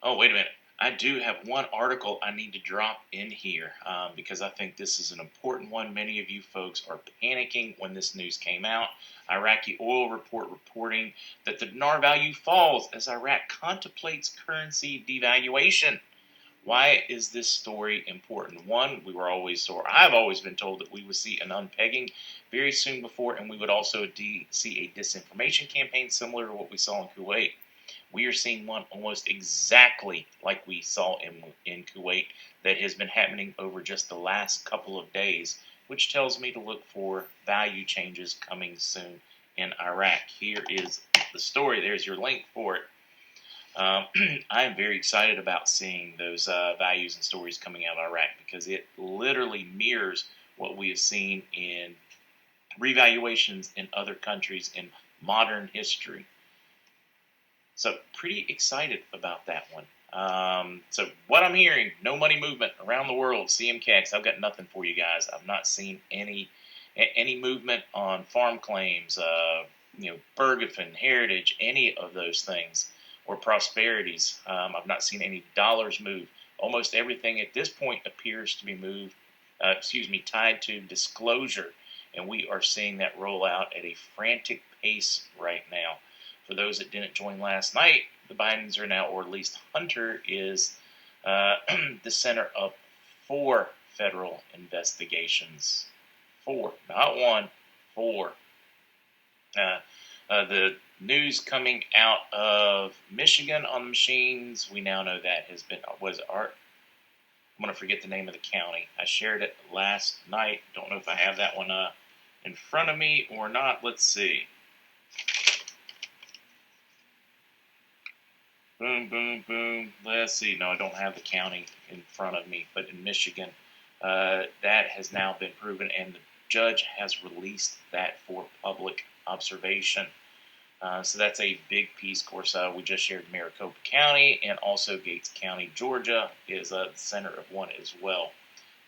Oh, wait a minute. I do have one article I need to drop in here because I think this is an important one. Many of you folks are panicking when this news came out. Iraqi oil report reporting that the dinar value falls as Iraq contemplates currency devaluation. Why is this story important? One, I've always been told that we would see an unpegging very soon before, and we would also see a disinformation campaign similar to what we saw in Kuwait. We are seeing one almost exactly like we saw in Kuwait that has been happening over just the last couple of days, which tells me to look for value changes coming soon in Iraq. Here is the story. There's your link for it. I am very excited about seeing those values and stories coming out of Iraq because it literally mirrors what we have seen in revaluations in other countries in modern history. So pretty excited about that one. So what I'm hearing, no money movement around the world, CMCAX, I've got nothing for you guys. I've not seen any movement on farm claims, Bergefin, Heritage, any of those things, or prosperities. I've not seen any dollars move. Almost everything at this point appears to be tied to disclosure, and we are seeing that roll out at a frantic pace right now. For those that didn't join last night, the Bidens are now, or at least Hunter is the center of 4 federal investigations. 4, not 1, 4. The news coming out of Michigan on the machines, we now know that I'm going to forget the name of the county. I shared it last night. Don't know if I have that one in front of me or not. Let's see. Boom, boom, boom. Let's see. No, I don't have the county in front of me, but in Michigan, that has now been proven, and the judge has released that for public observation. So that's a big piece. Of course, we just shared Maricopa County, and also Gates County, Georgia, is the center of one as well.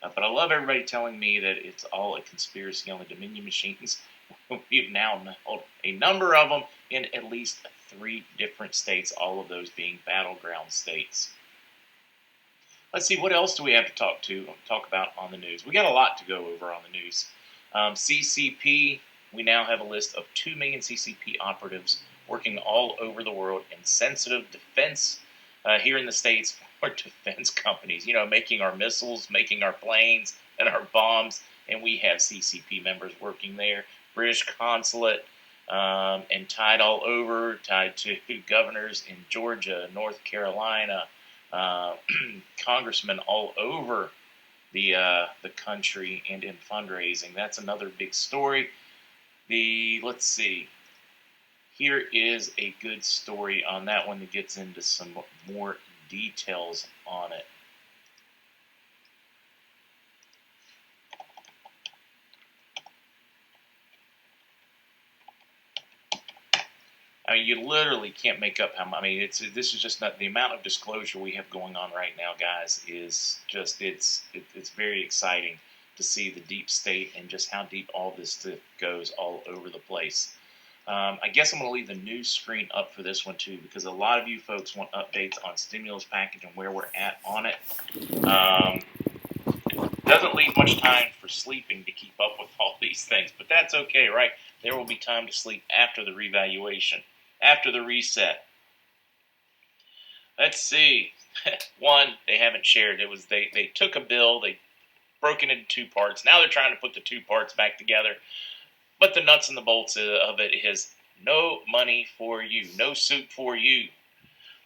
But I love everybody telling me that it's all a conspiracy on the Dominion machines. We've now nailed a number of them in at least 3 different states, all of those being battleground states. Let's see, what else do we have to talk about on the news? We got a lot to go over on the news. CCP, we now have a list of 2 million CCP operatives working all over the world in sensitive defense here in the States for defense companies, making our missiles, making our planes and our bombs, and we have CCP members working there. British consulate, and tied to governors in Georgia, North Carolina, congressmen all over the country, and in fundraising. That's another big story. Let's see. Here is a good story on that one that gets into some more details on it. I mean, you literally can't make up how much. I mean, this is just not the amount of disclosure we have going on right now, guys. Is just it's very exciting to see the deep state and just how deep all this stuff goes all over the place. I guess I'm going to leave the news screen up for this one too, because a lot of you folks want updates on stimulus package and where we're at on it. Doesn't leave much time for sleeping to keep up with all these things, but that's okay, right? There will be time to sleep after the revaluation, after the reset. Let's see. One, they haven't shared. They took a bill, they broke it into 2 parts. Now they're trying to put the 2 parts back together. But the nuts and the bolts of it is no money for you, no soup for you.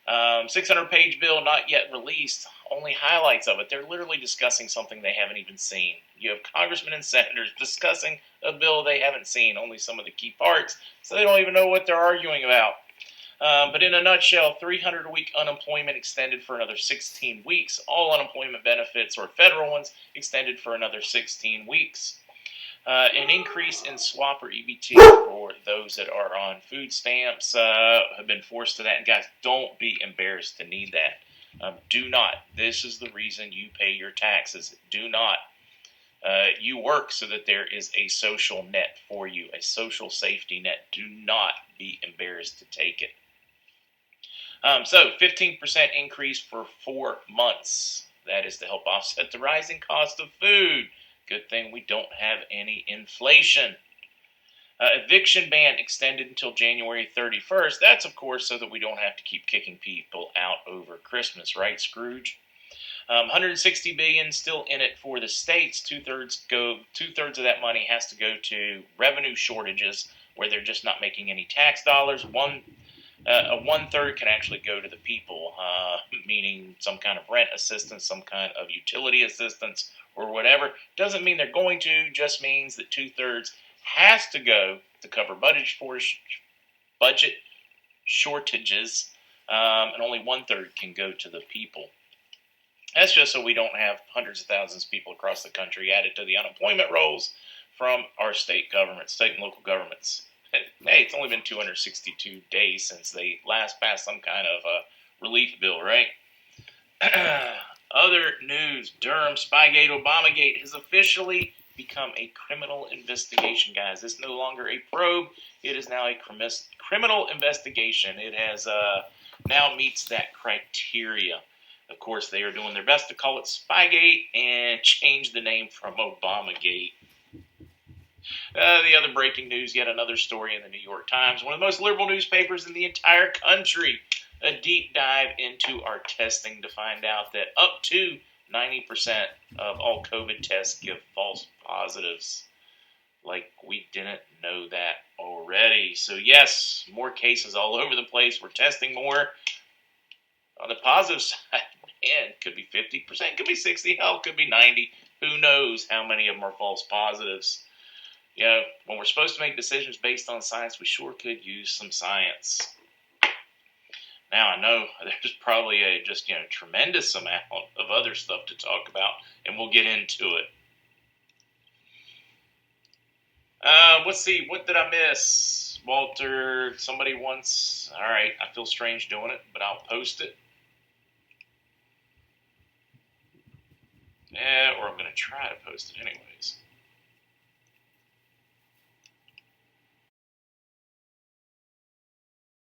600-page bill not yet released, only highlights of it. They're literally discussing something they haven't even seen. You have congressmen and senators discussing a bill they haven't seen, only some of the key parts, so they don't even know what they're arguing about. But in a nutshell, 300-week unemployment extended for another 16 weeks. All unemployment benefits, or federal ones, extended for another 16 weeks. An increase in SWAP or EBT for those that are on food stamps have been forced to that. And guys, don't be embarrassed to need that. Do not. This is the reason you pay your taxes. Do not. You work so that there is a social net for you, a social safety net. Do not be embarrassed to take it. So 15% increase for 4 months. That is to help offset the rising cost of food. Good thing we don't have any inflation. Eviction ban extended until January 31st. That's, of course, so that we don't have to keep kicking people out over Christmas, right, Scrooge? 160 billion still in it for the states. Two-thirds of that money has to go to revenue shortages, where they're just not making any tax dollars. One-third can actually go to the people, meaning some kind of rent assistance, some kind of utility assistance, or whatever. Doesn't mean they're going to, just means that two-thirds has to go to cover budget shortages, and only one-third can go to the people. That's just so we don't have hundreds of thousands of people across the country added to the unemployment rolls from our state and local governments. Hey, it's only been 262 days since they last passed some kind of relief bill, right? Other news, Durham, Spygate, Obamagate has officially become a criminal investigation, guys. It's no longer a probe. It is now a criminal investigation. It has now meets that criteria. Of course, they are doing their best to call it Spygate and change the name from Obamagate. The other breaking news, yet another story in the New York Times, one of the most liberal newspapers in the entire country. A deep dive into our testing to find out that up to 90% of all COVID tests give false positives. Like we didn't know that already. So yes, more cases all over the place. We're testing more. On the positive side, man, could be 50%, could be 60%, hell, could be 90%. Who knows how many of them are false positives? You know, when we're supposed to make decisions based on science, we sure could use some science. Now, I know there's probably a tremendous amount of other stuff to talk about, and we'll get into it. Let's see, what did I miss? Walter, somebody wants, all right, I feel strange doing it, but I'll post it. Yeah, or I'm going to try to post it anyways.